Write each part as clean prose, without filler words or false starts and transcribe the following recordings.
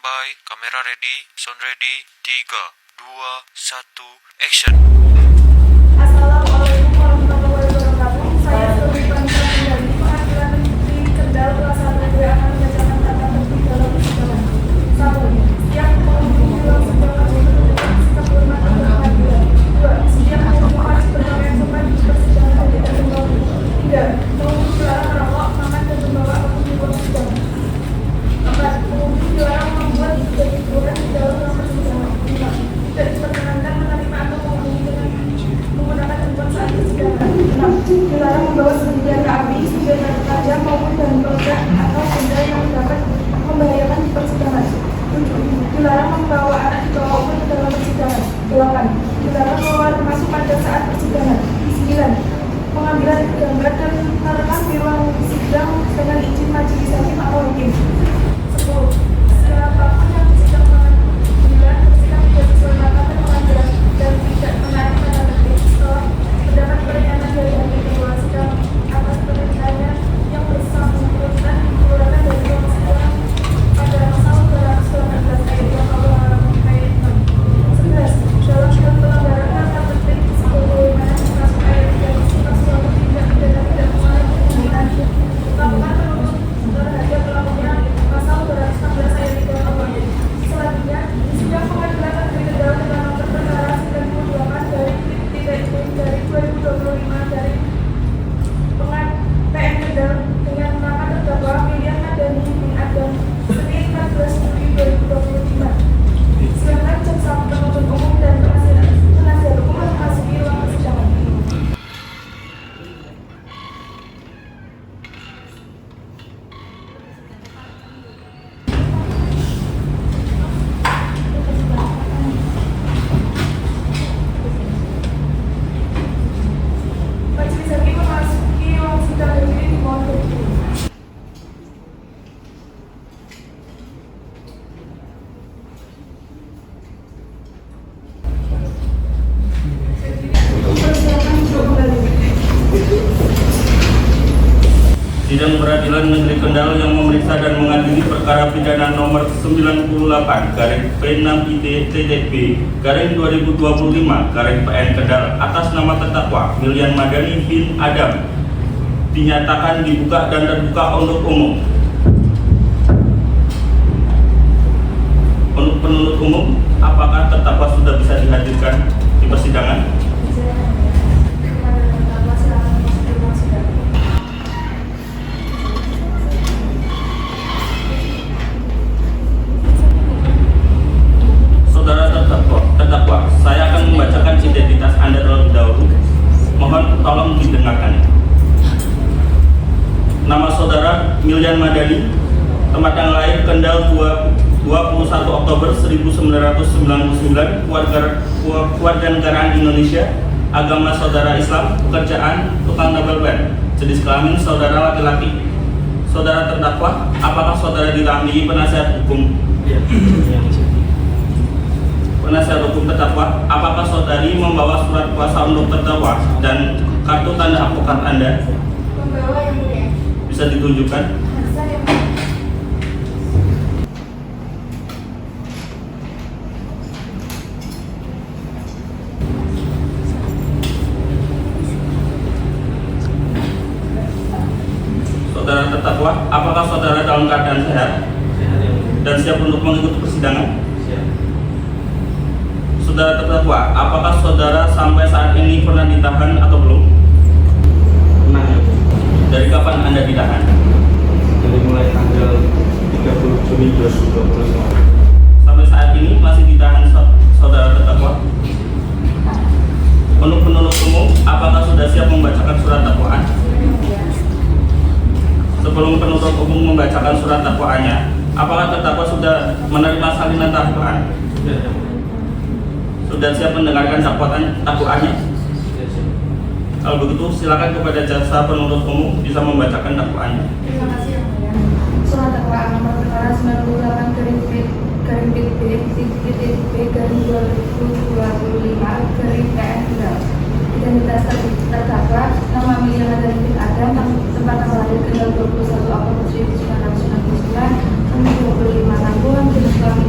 Standby, kamera ready, sound ready, 3, 2, 1, action. Assalamualaikum warahmatullahi wabarakatuh. Saya sebagai panitia pengganti Pengadilan Negeri Kendal kelas 1 SD akan membacakan kata penting dalam persidangan. 1. Setiap pengemudi dalam sebuah kasus menunjukkan sikap hormat terhadap pengadilan. 2. Setiap pengemudi wajib berpakaian sopan di persidangan dan tidak membawa buku. 3. Pengemudi dilarang merokok, makan dan membawa apapun di ruang persidangan. 4. Pengemudi dilarang membuat kegaduhan di dalam ruang persidangan. 5. Tidak diperkenankan menerima atau menghubungi dengan menggunakan handphone saat persidangan. 6. Dilarang membawa senjata api, senjata tajam maupun bahan peledak atau benda yang dapat membahayakan di persidangan. 7. Dilarang membawa anak di bawah umur ke dalam persidangan. 8. Dilarang keluar masuk pada saat persidangan. 9. Pengambilan gambar dan merekam di ruang sidang dengan izin majelis hakim atau hakim. 10. Siapapun yang disidang pengadilan bersikap tidak sesuai maka pengadilan dan tidak menarik tanda petik setelah terdapat pernyataan dari hakim bahwa sidang atas permintaannya yang bersangkutan dikeluarkan dari ruang sidang pada pasal 218 ayat 2 KUH ayat 6. 11. Dalam sidang pelanggaran tanda petik sebagaimana dimaksud ayat 3 sifat suatu tindak pidana tidak mengalami pembunuhan melakukan penuntut terhadap pelakunya pasal 216 ayat 3 KUH. Selanjutnya, di sidang pengadilan negeri Kendal dengan nomor perkara 98 dari dari 2025 dari PN Kendal dengan nama terdakwa William Madani bin Adam Senin 14 Juli 2025. Silakan jaksa penuntut umum dan penasihat hukum memasuki ruang persidangan. Majelis hakim memasuki ruang sidang dan diri dimohon berdiri. Persilakan untuk kembali. Sidang Peradilan Negeri Kendal yang memeriksa dan mengadili perkara pidana nomor 98 garing P6ID TTB garing 2025 garing PN Kendal atas nama terdakwa William Madani bin Adam dinyatakan dibuka dan terbuka untuk umum. Untuk penuntut umum, apakah terdakwa sudah bisa dihadirkan di persidangan? Saudara terdakwa, saya akan membacakan identitas Anda terlebih dahulu. Mohon tolong didengarkan. Nama saudara William Madani, tempat yang lahir Kendal 21 Oktober 1999, keluarga negaraan Indonesia, agama saudara Islam, pekerjaan tukang tabel ban, jenis kelamin saudara laki-laki. Saudara terdakwa, apakah saudara didampingi penasihat hukum? Penasihat hukum terdakwa, apakah saudari membawa surat kuasa untuk terdakwa dan kartu tanda advokat Anda? Membawa yang mulia. Bisa ditunjukkan? Hasan yang mulia. Saudara terdakwa, apakah saudara dalam keadaan sehat dan siap untuk mengikuti persidangan? Saudara terdakwa, apakah saudara sampai saat ini pernah ditahan atau belum? Pernah ya, Dari kapan Anda ditahan? dari mulai tanggal 30 Juni 2025. Sampai saat ini masih ditahan saudara terdakwa? Untuk penuntut umum, apakah sudah siap membacakan surat dakwaan? Sebelum penuntut umum membacakan surat dakwaannya, apakah terdakwa sudah menerima salinan dakwaan? Sudah siap mendengarkan dakwaannya? Kalau begitu, silakan kepada jaksa penuntut umum bisa membacakan dakwaannya. Terima kasih yang mulia. Surat dakwaan nomor perkara 98 garing PN Kendal. Identitas terdakwa nama William Madani bin Adam, tempat lahir Kendal 21 Oktober 1999, umur 25 tahun, jenis kelamin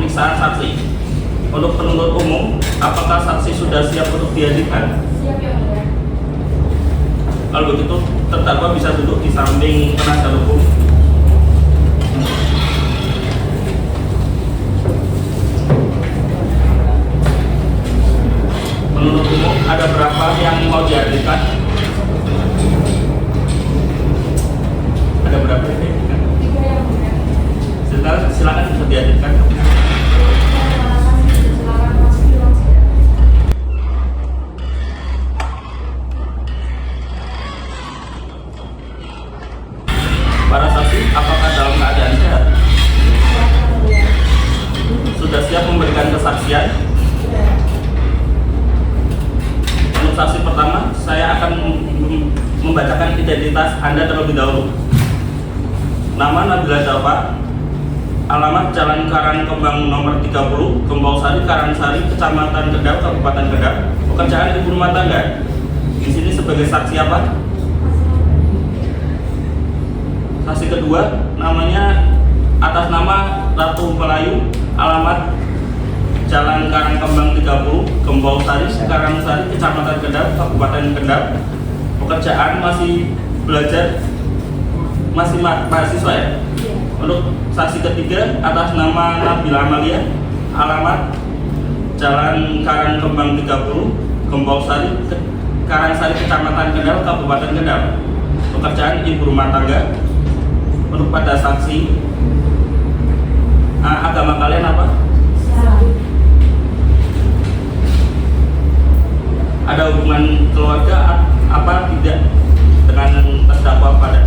pemeriksaan saksi. Untuk penuntut umum, apakah saksi sudah siap untuk dihadirkan? Siap yang mulia. Kalau begitu, terdakwa bisa duduk di samping penasihat hukum. Penuntut umum, ada berapa yang mau dihadirkan? Ada berapa yang dihadirkan? 3 yang mulia. Silakan bisa dihadirkan. Silakan Mas Bilang sudah. Para saksi, apakah dalam keadaan sehat? Siap yang mulia. Sudah siap memberikan kesaksian? Sudah. Untuk saksi pertama, saya akan membacakan identitas Anda terlebih dahulu. Nama Nabila Dava, alamat Jalan Karangkembang nomor 30, Kembausari, Karangsari, Kecamatan Kendal, Kabupaten Kendal. Pekerjaan ibu rumah tangga. Di sini sebagai saksi apa? Saksi kedua, namanya atas nama Ratu Melayu, alamat Jalan Karangkembang 30, Kembausari, Karangsari, Kecamatan Kendal, Kabupaten Kendal. Pekerjaan masih belajar, masih mahasiswa ya. Untuk saksi ketiga, atas nama Nabila Amalia, alamat Jalan Karangkembang 30, Kembausari, Karangsari, Kecamatan Kendal, Kabupaten Kendal. Pekerjaan ibu rumah tangga. Untuk pada saksi, agama kalian apa? Siap. Ada hubungan keluarga apa tidak dengan terdakwa pada?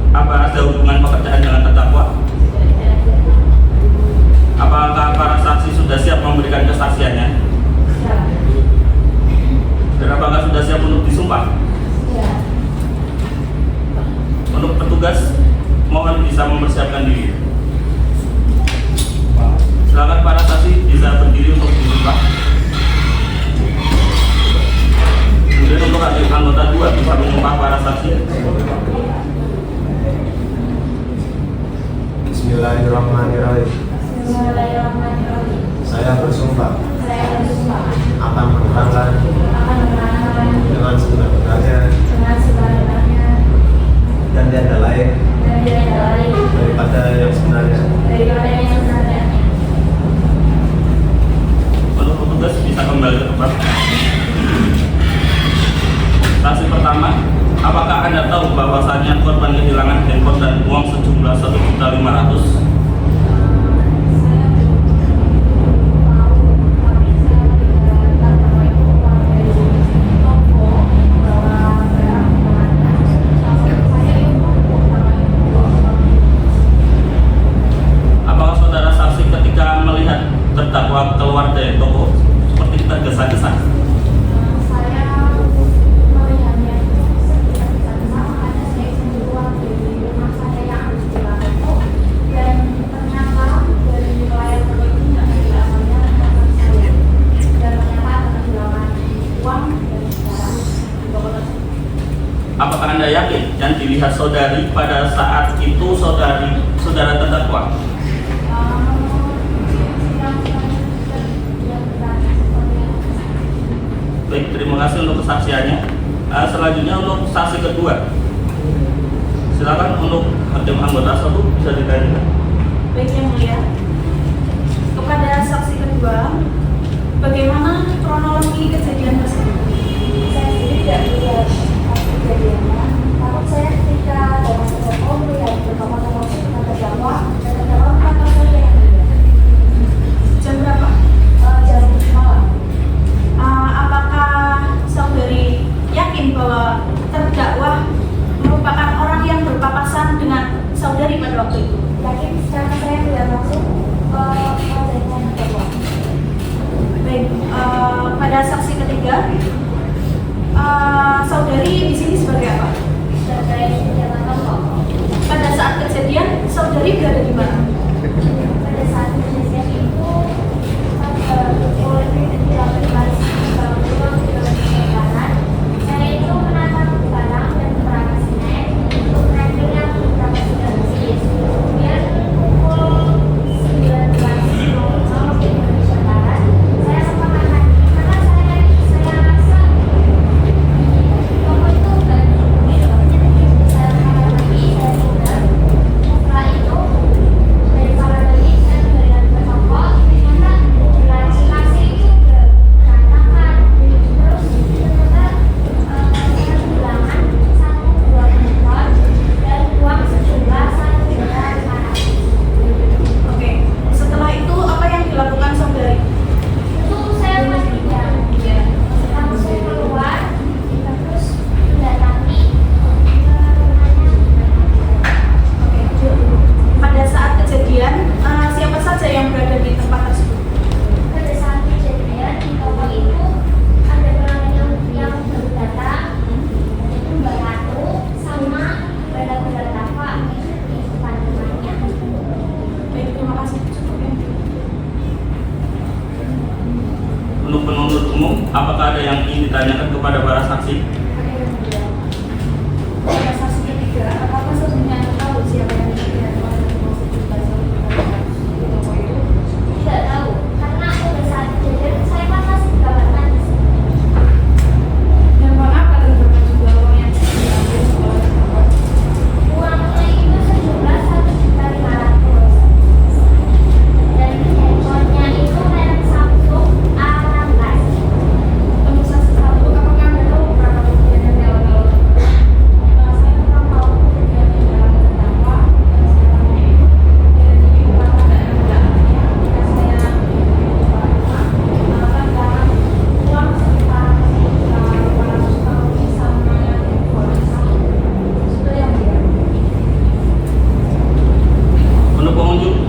Apa ada hubungan pekerjaan dengan terdakwa? Apakah para saksi sudah siap memberikan kesaksiannya? Siap. Dan apakah sudah siap untuk disumpah? Siap. Untuk petugas, mohon bisa mempersiapkan diri. Silakan para saksi bisa berdiri untuk disumpah. Kemudian untuk hakim anggota 2 bisa menyumpah para saksi. Bismillahirrahmanirrahim. Bismillahirrahmanirrahim. Saya bersumpah Saya bersumpah akan menerangkan akan menerangkan dengan sebenar-benarnya dengan sebenarnya dan tiada lain dan tiada lain daripada yang sebenarnya. daripada yang sebenarnya. Untuk petugas bisa kembali ke tempat. Saksi pertama, apakah Anda tahu bahwasannya korban kehilangan handphone dan uang sejumlah 1.500.000? Apakah saudara saksi ketika melihat terdakwa keluar dari toko seperti tergesa-gesa? Saya melihatnya sekitar sama ada saya keluar dari rumah saya yang harus dilakukan dan ternyata dari wilayah itu tidak kehilangannya teman saya dan ternyata ada kehilangan uang dan barang di toko tersebut. Apakah Anda yakin yang dilihat saudari pada saat itu saudara terdakwa? Baik, terima kasih untuk kesaksiannya. Selanjutnya untuk saksi kedua. Silakan untuk hakim anggota 1 bisa ditanyakan. Baik yang mulia, kepada saksi kedua, bagaimana kronologi kejadian tersebut? Saya sendiri tidak melihat kejadiannya, namun saya ketika datang ke toko melihat beberapa promosi dengan terdakwa dan terdakwa kata saya yang mulia. Jam berapa? Jam malam. Apakah saudari yakin bahwa terdakwa merupakan orang yang berpapasan dengan saudari pada waktu itu? Yakin, karena saya melihat langsung wajahnya terdakwa. Baik, pada saksi ketiga, saudari di sini sebagai apa? Sebagai penjaga toko. Pada saat kejadian, saudari berada di mana? Pada saat kejadian itu, oleh tidak bebas pulang ke kanan. Saya itu menatap barang dan berangkasnya untuk naik dengan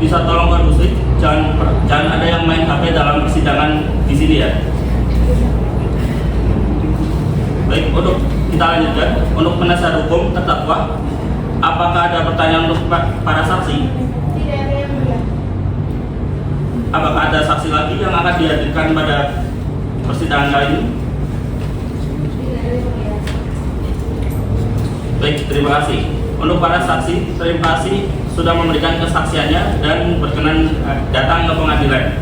bisa tolong kondusif, jangan ada yang main HP dalam persidangan di sini ya. Baik, untuk kita lanjutkan. Untuk penasihat hukum terdakwa, apakah ada pertanyaan untuk para saksi? Tidak ada yang mulia. Apakah ada saksi lagi yang akan dihadirkan pada persidangan kali ini? Tidak ada yang mulia. Baik, terima kasih. Untuk para saksi, terima kasih sudah memberikan kesaksiannya dan berkenan datang ke pengadilan.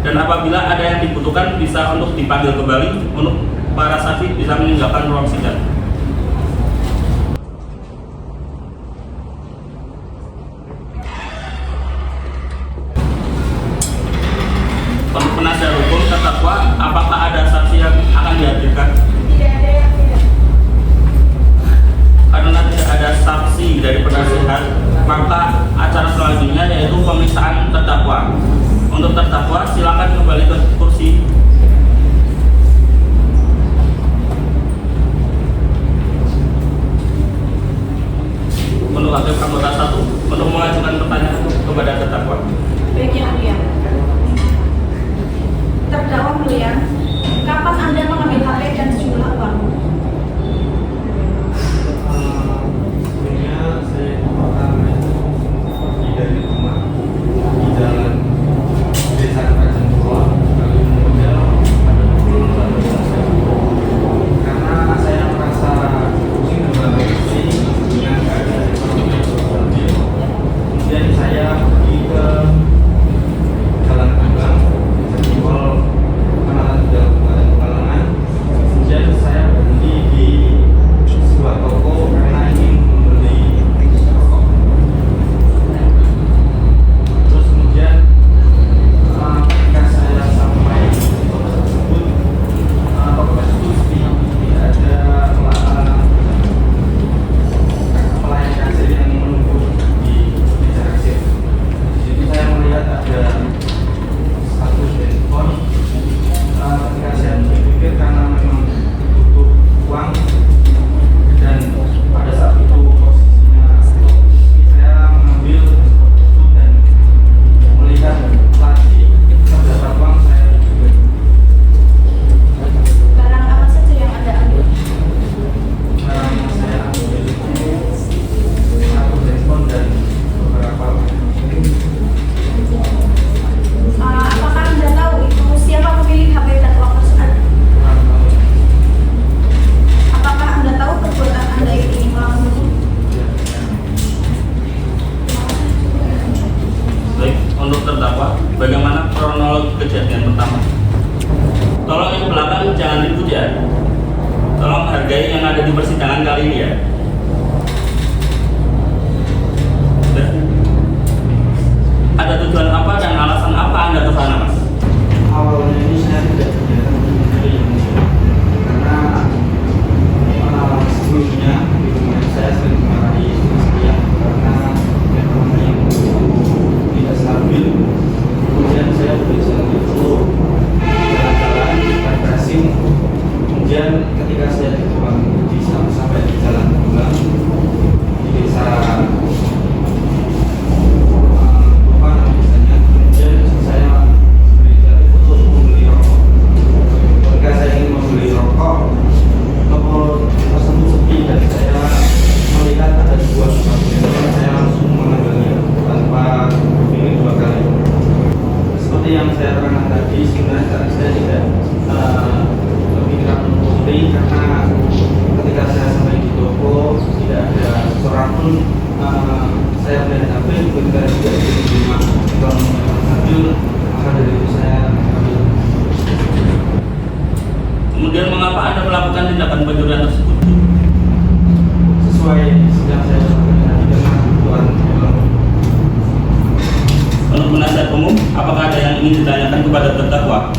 Dan apabila ada yang dibutuhkan bisa untuk dipanggil kembali. Untuk para saksi bisa meninggalkan ruang sidang. Untuk penasihat hukum terdakwa, apakah ada saksi yang akan dihadirkan? Tidak ada yang mulia. Karena tidak ada saksi dari penasihat, maka acara selanjutnya yaitu pemeriksaan terdakwa. Untuk terdakwa silakan kembali ke kursi. Untuk hakim anggota 1 untuk mengajukan pertanyaan kepada terdakwa. Baik yang mulia. Terdakwa mulia, kapan Anda mengambil HP dan sejumlah uang? Sebenarnya saya pertama itu pergi dari rumah di jalan Desa Kerajaan Tua, lalu kemudian pada pukul 11 karena saya merasa pusing dan berisi dengan keadaan ekonomi yang stabil. Kemudian saya pergi ke Jalan Kembang, Jempol, Kecamatan Tegal, Kabupaten Pekalongan. Kemudian saya berhenti di sebuah toko karena ingin membeli rokok. Terus kemudian ketika saya sampai di toko tersebut, tidak ada pelayan kasir yang menunggu di meja kasir. Di situ saya melihat ada satu handphone. Ketika saya berpikir karena memang butuh uang dan pada saat itu posisinya saya mengambil itu dan melihat lagi terdapat uang saya juga. Barang apa saja yang Anda ambil? Barang yang saya ambil itu satu handphone dan beberapa Apakah Anda tahu itu siapa pemilik HP dan uang tersebut? Apakah Anda tahu perbuatan Anda ini melawan hukum? Baik, untuk terdakwa, bagaimana kronologi kejadian pertama? Tolong yang belakang jangan ribut ya. Tolong hargai yang ada di persidangan kali ini ya. Sudah. Ada tujuan apa dan alasan apa Anda ke sana, Mas? Awalnya ini saya tidak punya dari karena sebelumnya di rumah saya sering dimarahi istri karena ekonomi yang tidak stabil. Kemudian saya berusaha itu jalan-jalan refreshing. Kemudian ketika saya sampai di Jalan Kembang di desa apa namanya, kemudian saya berikan untuk membeli rokok. Ketika saya ingin membeli rokok, toko tersebut sepi dan saya melihat ada sebuah handphone, saya langsung mengambilnya tanpa berpikir dua kali. Seperti yang saya terangkan tadi, sebenarnya saya tidak kepikiran untuk membeli karena ketika saya sampai di toko tidak ada seorang pun. Saya melihat HP ketika tidak di rumah kalau sambil maka dari itu saya ambil. Kemudian mengapa Anda melakukan tindakan pencurian tersebut? Sesuai yang saya sampaikan tadi dengan kebutuhan ekonomi. Untuk penasihat umum, apakah ada yang ingin ditanyakan kepada terdakwa?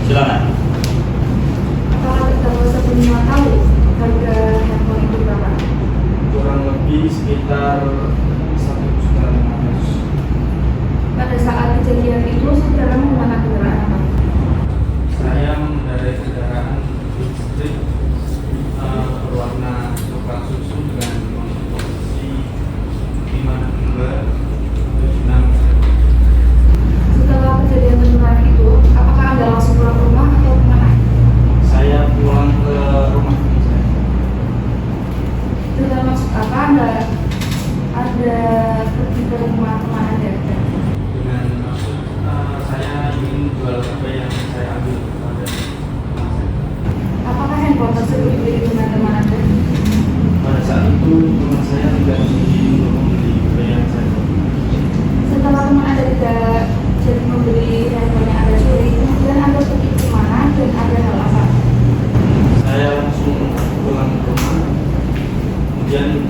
Silakan. Apakah terdakwa sebelumnya tahu harga handphone itu berapa? Kurang lebih sekitar 1.500.000. Pada saat kejadian itu saudara menggunakan kendaraan apa? Saya mengendarai kendaraan listrik berwarna coklat susu dengan posisi 5 nomor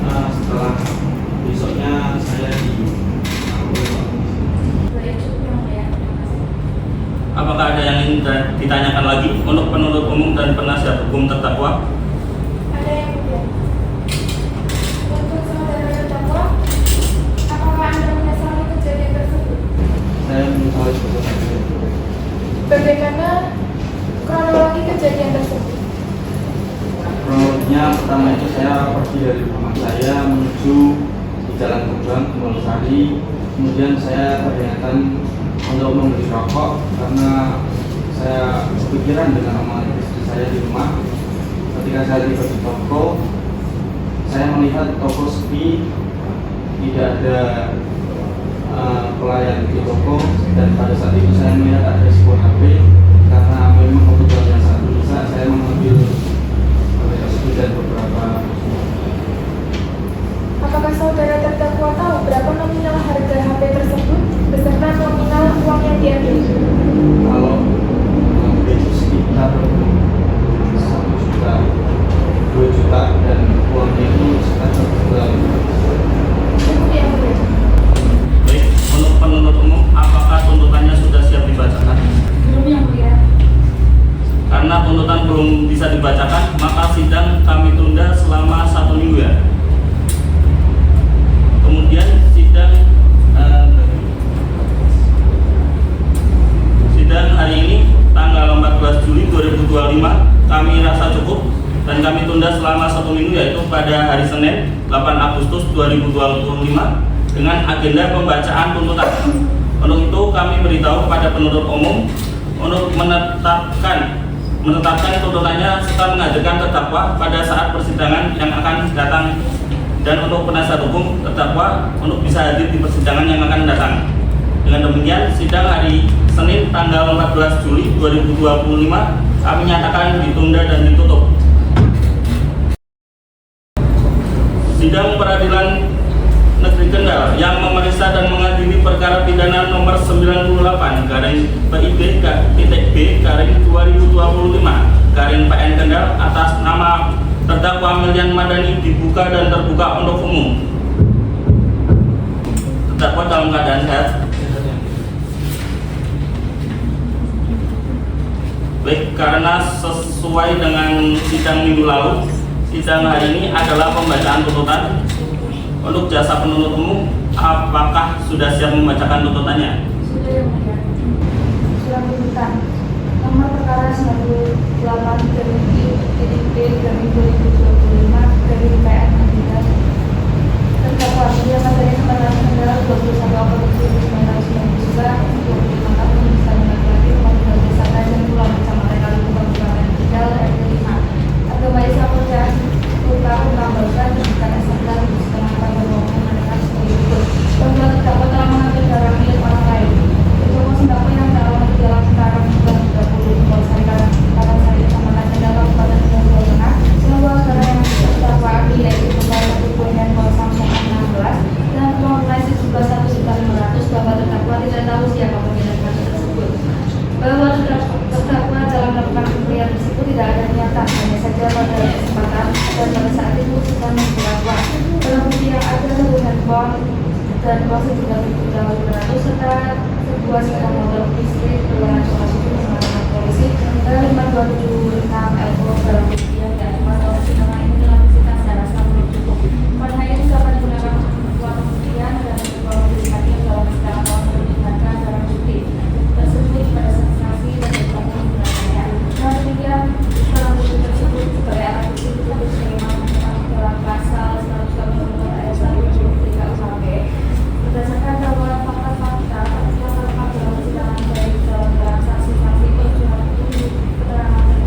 setelah besoknya saya di Apakah ada yang ingin ditanyakan lagi untuk penuntut umum dan penasihat hukum terdakwa? Ada yang mulia. Untuk saudara terdakwa, apakah Anda menyesali kejadian tersebut? saya menyesali keputusan itu. Bagaimana kronologi kejadian tersebut? Kronologinya pertama itu saya pergi dari rumah saya menuju di Jalan Kembang Kembang kemudian saya berinatan untuk membeli rokok karena saya kepikiran dengan omongan istri saya di rumah. Ketika saya tiba di toko, saya melihat toko sepi, tidak ada pelayan di toko, dan pada saat itu saya melihat ada sebuah HP. Karena memang kebutuhannya sangat bisa, saya mengambil HP tersebut dan beberapa. Apakah saudara terdakwa tahu berapa nominal harga HP tersebut beserta nominal uang yang diambil? Kalau itu sekitar 1 juta, 2 juta, dan uangnya itu sekitar 1 juta. Cukup yang mulia. Baik, untuk penuntut umum, apakah tuntutannya sudah siap dibacakan? Belum yang mulia. Karena tuntutan belum bisa dibacakan, maka sidang kami tunda selama 1 minggu ya. Kemudian sidang hari ini tanggal 14 Juli 2025 kami rasa cukup dan kami tunda selama 1 minggu, yaitu pada hari Senin 8 Agustus 2025 dengan agenda pembacaan tuntutan. Untuk itu kami beritahu kepada penuntut umum untuk menetapkan tuntutannya serta mengajukan terdakwa pada saat persidangan yang akan datang, dan untuk penasihat hukum terdakwa untuk bisa hadir di persidangan yang akan datang. Dengan demikian, sidang hari Senin tanggal 14 Juli 2025 kami nyatakan ditunda dan ditutup. Sidang Peradilan Negeri Kendal yang memeriksa dan mengadili perkara pidana nomor 98/B/2025 Kendal atas nama terdakwa Milian Madani dibuka dan terbuka untuk umum. Terdakwa dalam keadaan sehat. Baik, karena sesuai dengan sidang minggu lalu, sidang hari ini adalah pembacaan tuntutan. Untuk jasa penuntut umum, apakah sudah siap membacakan tuntutannya? Sudah yang mulia. Surat tuntutan nomor perkara 98/B/2025 dari PN Kendal. Terdakwa Milian Madani tanggal 21 Oktober 1999 25 tahun misalnya laki-laki rumah tinggal desa Kajang Pulau Kecamatan Kalimulang Kabupaten Kendal RT 5. Agama Islam Percaya tahun 16 pendidikan S1 setengah pada maupun mereka sebagai berikut. Bahwa terdakwa telah mengambil barang milik orang lain. Terdakwa sembako yang terlalu di dalam sekarang 30 di Polsek Karangsari Kecamatan Kendal Kabupaten Kendal Jawa Tengah. Semua barang yang terdakwa ambil yaitu kembali satu buah handphone Samsung A16 dengan uang tunai 17.100.500. Bahwa terdakwa tidak tahu siapa pemilik kartu tersebut. Bahwa terdakwa dalam melakukan pembelian tersebut tidak ada niatan, hanya saja pada kesempatan dan pada saat itu sedang terdakwa. Dalam bukti yang ada satu handphone dan uang sejumlah 7.500 serta sebuah sepeda motor listrik dengan lokasi bersama polisi dan 5276 LO dalam bukti yang tidak dimana persidangan ini telah disita secara sah belum cukup. Pada hari ini dapat digunakan untuk kebutuhan pembuktian dan kebutuhan legislatif dalam persidangan tahun melibatkan dalam bukti tersebut pada saksi dan bertemu menggunakannya. Dengan demikian, dalam bukti tersebut sebagai alat bukti tersebut sebagaimana dalam pasal 120 ayat 123 UHP berdasarkan dakwaan fakta-fakta yang terdapat dalam persidangan baik dalam saksi-saksi perjuangan keterangan dan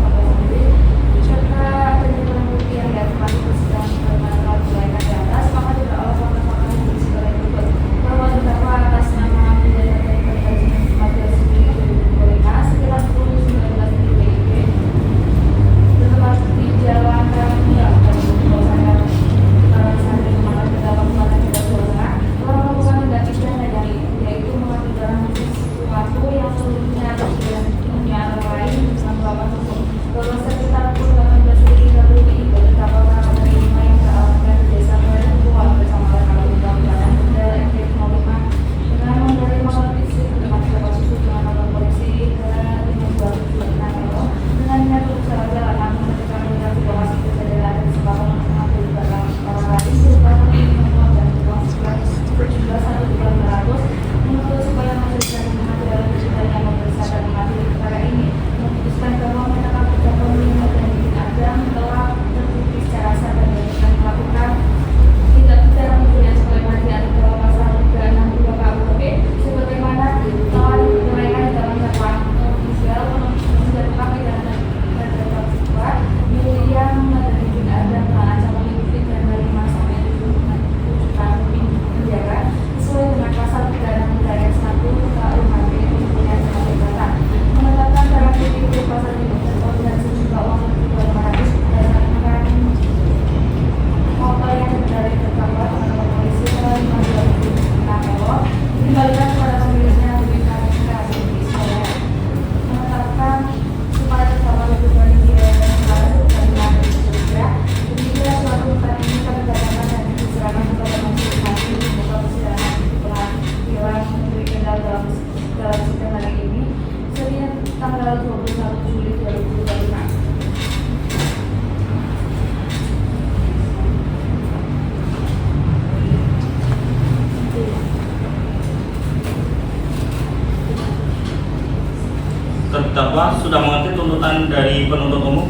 terdakwa sudah mengerti tuntutan dari penuntut umum?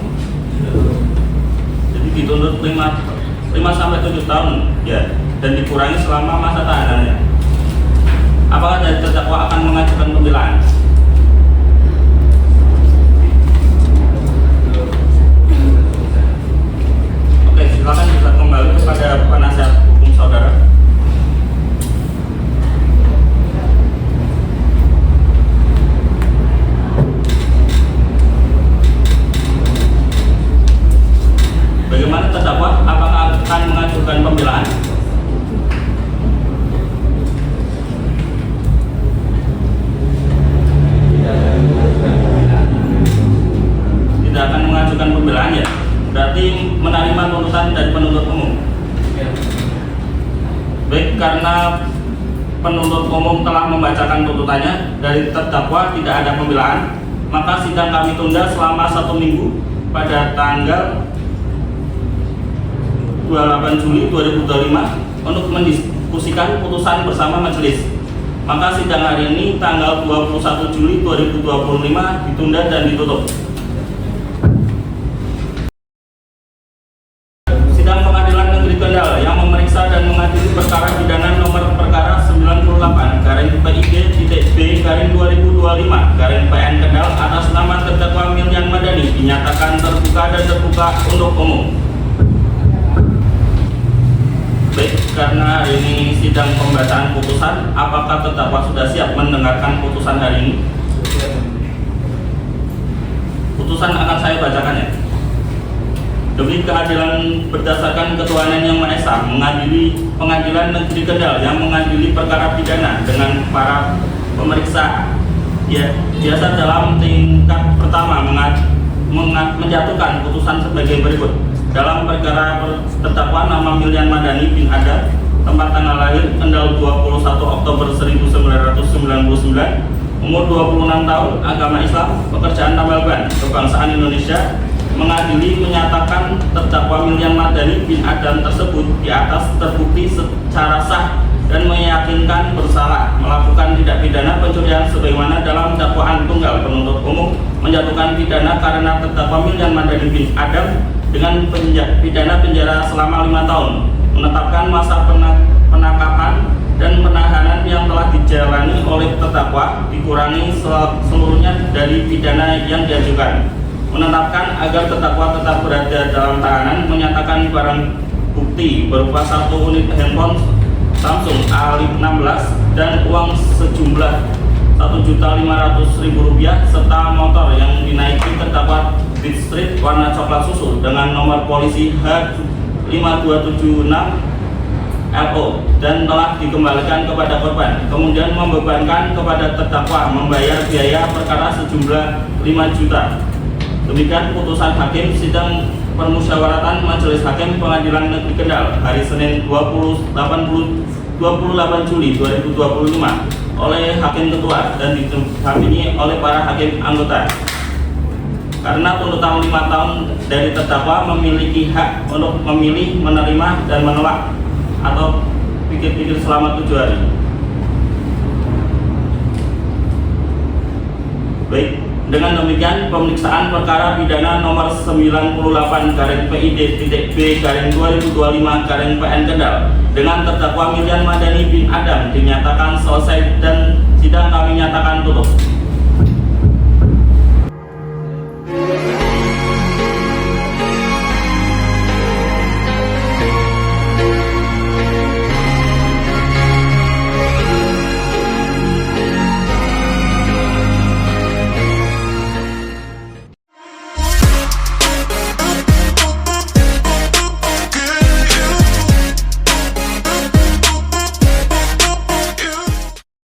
Jadi dituntut 5 sampai 7 tahun ya, dan dikurangi selama masa tahanannya. Apakah dari terdakwa akan mengajukan pembelaan? Oke, silakan bisa kembali kepada penasihat hukum saudara. Bagaimana terdakwa? Apakah akan mengajukan pembelaan? Tidak akan mengajukan pembelaan ya? Berarti menerima tuntutan dari penuntut umum. Baik, karena penuntut umum telah membacakan tuntutannya, dari terdakwa tidak ada pembelaan, maka sidang kami tunda selama 1 minggu pada tanggal 28 Juli 2025 untuk mendiskusikan putusan bersama majelis. Maka sidang hari ini tanggal 21 Juli 2025 ditunda dan ditutup. Sidang Pengadilan Negeri Kendal yang memeriksa dan mengadili perkara pidana nomor perkara 98/B/2025/PN Kendal atas nama terdakwa Milyan Madani dinyatakan terbuka dan terbuka untuk umum. Baik, karena hari ini sidang pembacaan putusan, apakah terdakwa sudah siap mendengarkan putusan hari ini? Putusan akan saya bacakan ya. Demi keadilan berdasarkan ketuhanan yang Maha Esa, mengadili Pengadilan Negeri Kendal yang mengadili perkara pidana dengan para pemeriksa ya, biasa dalam tingkat pertama menjatuhkan putusan sebagai berikut. Dalam perkara terdakwa nama Milyan Madani bin Adam, tempat tanggal lahir Kendal 21 Oktober 1999, umur 26 tahun, agama Islam, pekerjaan tambal ban, kebangsaan Indonesia, mengadili menyatakan terdakwa Milyan Madani bin Adam tersebut di atas terbukti secara sah dan meyakinkan bersalah melakukan tindak pidana pencurian sebagaimana dalam dakwaan tunggal penuntut umum menjatuhkan pidana karena terdakwa Milyan Madani bin Adam dengan pidana penjara selama 5 tahun, menetapkan masa penangkapan dan penahanan yang telah dijalani oleh terdakwa dikurangi seluruhnya dari pidana yang diajukan, menetapkan agar terdakwa tetap berada dalam tahanan, menyatakan barang bukti berupa 1 unit handphone Samsung A16 dan uang sejumlah Rp1.500.000 serta motor yang dinaiki terdakwa Beat Street warna coklat susu dengan nomor polisi H5276 LO dan telah dikembalikan kepada korban, kemudian membebankan kepada terdakwa membayar biaya perkara sejumlah 5 juta. Demikian putusan hakim sidang permusyawaratan Majelis Hakim Pengadilan Negeri Kendal hari Senin 28 Juli 2025 oleh Hakim Ketua dan didampingi oleh para hakim anggota. Karena tuntutan 5 tahun dari terdakwa memiliki hak untuk memilih, menerima, dan menolak atau pikir-pikir selama 7 hari. Baik, dengan demikian pemeriksaan perkara pidana nomor 98/PID.B/2025/PN Kendal dengan terdakwa Milyan Madani bin Adam dinyatakan selesai dan sidang kami nyatakan tutup.